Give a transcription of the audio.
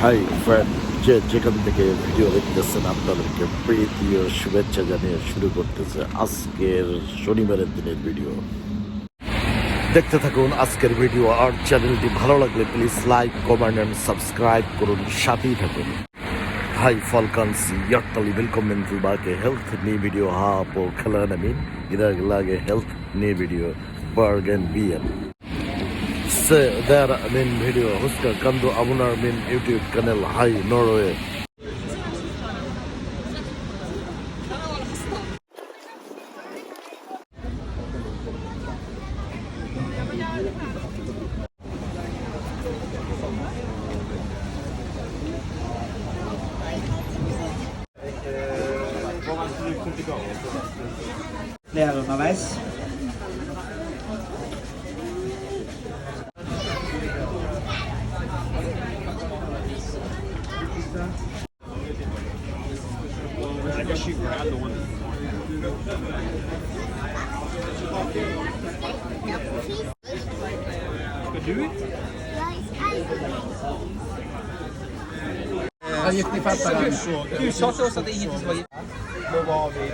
Hi friend, যেখান থেকে ভিডিও দেখতেছেন আপনাদেরকে প্রীতি ও শুভেচ্ছা জানিয়ে শুরু করতেছে আজকের শনিবারের দিনের ভিডিও। দেখতে থাকুন আজকের ভিডিও। আর চ্যানেলটি ভালো লাগলে please like, comment and subscribe করুন, সাথেই থাকুন। Hei folkens, hjertelig velkommen tilbake. Helt ny video her på kanalen min. I dag lager jeg helt ny video. Bergen byen. Se der min video. Husk kan du abonner min YouTube-kanal Hei Norway. Flera underveis. I guess you grabbed the one that Ska du? Jag gick till fattaren. Du sa till oss att det ingenting var gift. Då var vi